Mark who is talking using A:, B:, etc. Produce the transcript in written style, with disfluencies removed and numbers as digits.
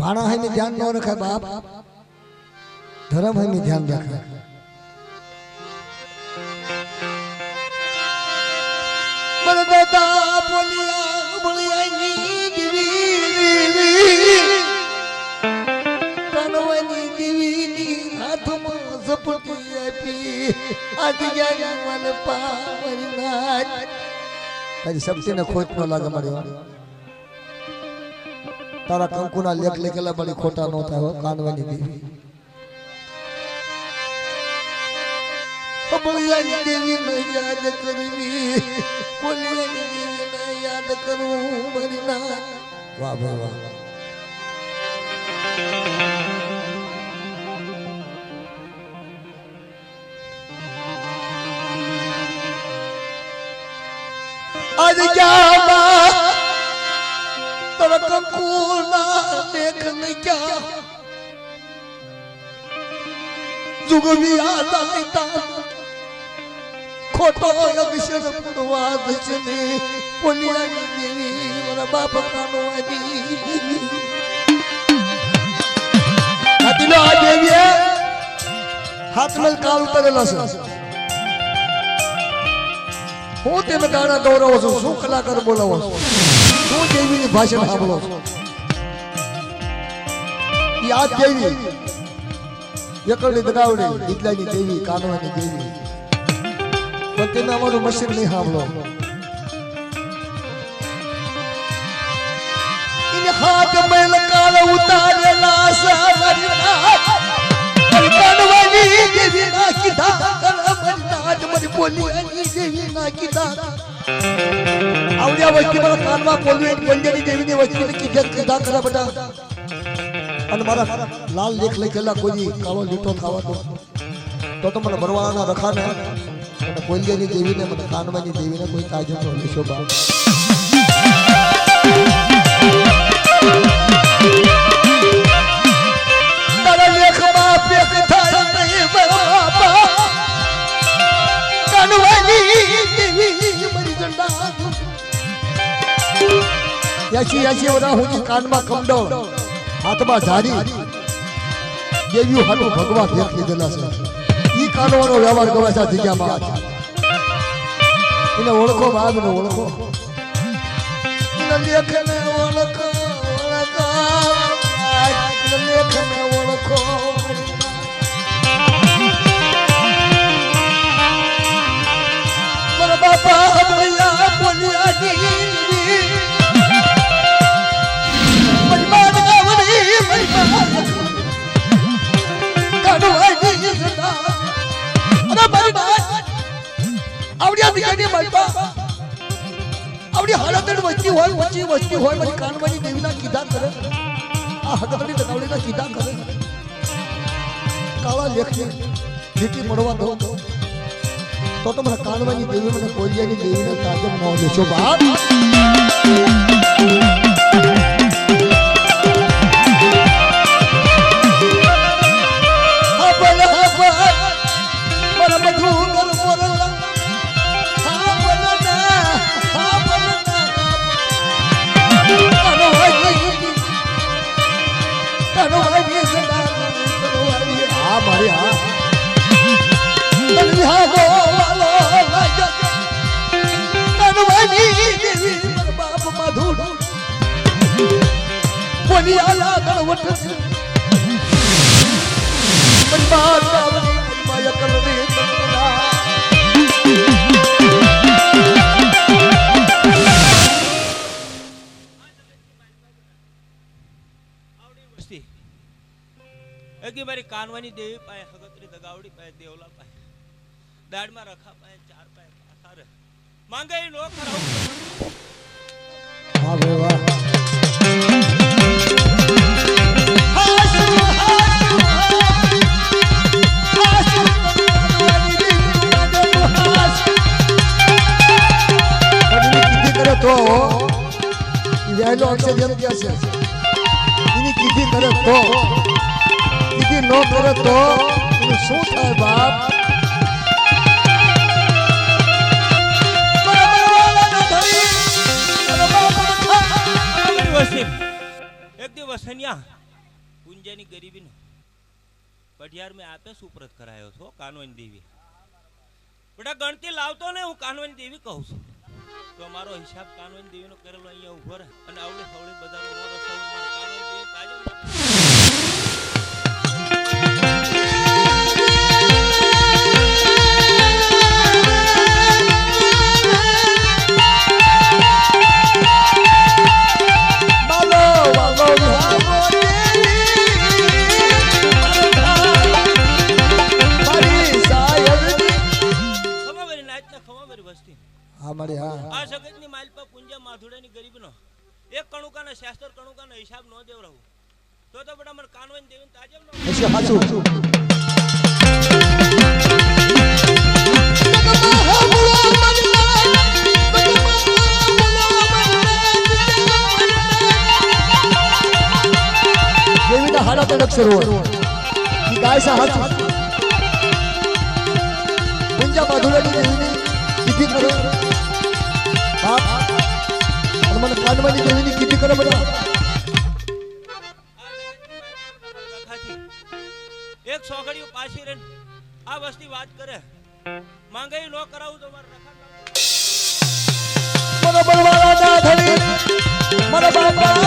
A: भाणा है में ध्यान न रखा बाप धर्म है में ध्यान रखा दादा बोलिया बोलिया कनवनी दीवी हाथ में सपटी आपी आज गया मन पावना आज सबसे न खोट न लागे मरियो तारा कंकुना लेख लेकेला बड़ी खोटा न था हो कानवनी देवी बोलिया देवी न याद करवी बोलिया देवी न याद करूं मरी ना वाह वाह वाह आज क्या तेरा कंकुना देख नहीं क्या जुग भी आता था खोटो अक्षर पुरवाद चले बोलिया देवी मेरा बाप कानवानी हाथ देवी हाथ में काल उतरेला से હું તેને ગાણા ગૌરવ છું શું કલાકાર બોલાવો શું દેવીની ભાષણ સાંભળો છો યાદ દેવી એકડી દગાવડી દીકલાની દેવી કાનવાની દેવી પણ તેને અમારું મશીન નહીં સાંભળો ઇને હાથ મેલ કાળ ઉતારેલા સાવરના કાનવાની દેવી ના કીધા आज मरी बोली देवी ना कीधा आवड्या वस्ती मला कानवा बोलवे पंजनी देवी ने वस्ती ने कीधा करा बेटा अन मारा लाल लेख लेखेला कोई काळो લીટો ખાવા તો મને ભરવાના રખાને અને पंजनी देवी ने મને કાનવાની देवी ने कोई काजो तो लेशो बा तारा लेख बाप एक थारा नहीं बाबा याची याची वरा होती कानमा कमडो हाथमा झारी देवियो हाथो भगवा देख લીધેલા છે ઈ કાનવાનો વ્યવહાર ગવાસા જગ્યામાં ઇને ઓળખો બાબને ઓળખો ઇને લેખને ઓળખો ઇને લેખને ઓળખો મારા બાપા બોલિયા બોલિયા જી वस्ती होय मरी कानवानी देवीना कीधा करे आ हगतडी दगावडीना कीधा करे काळा लेखने લીટી મળવા દો તો મને કાનવાની દેવી મને કોલિયાની દેવીને કાજમ ન લેશો બાપ
B: बारी कानवानी देवी पाए हगतरी दगावड़ी पाए देवला पाए दाड़ में रखा पाए चार पाए सारे मांगे नो कराओ
A: वाह बे वाह तो यालो अक्षर जम क्या से इनी कीधी करे तो कीधी नो करे तो इन शू थाय बाप
B: एक दिवस हनिया પુંજાની ગરીબીનો પઢિયાર મેં આપે સુપ્રત કરાયો છો કાનવન દેવી બેટા ગણતી લાવતો ને હું કાનવન દેવી કહું છું તો મારો હિસાબ કાનવન દેવીનો કરેલો અહીંયા ઉભો રહે અને આવડે હવળે બધાનો મોરો સૌ મારો કાનવન દેવી તાજો આ જગતની માલપા પુંજા માધુડાની ગરીબનો એક કણુકાના શાસ્ત્ર કણુકાનો હિસાબ ન દેવ રહું તો બડા મને કાનવન દેવીને તાજમ ન
A: देवीना हालात अक्षर हो की गाय सा हाथ पुंजा माधुरानी देवीनी किती करो बाप અને મને કાનવાની દેવીની કિતી કરે બડા
B: એક સોગડીઓ પાછી રે આ વસ્તી વાત કરે માંગે નો કરાવું તો માર રખા
A: મને બળવાળા ના ધણી મને બાપા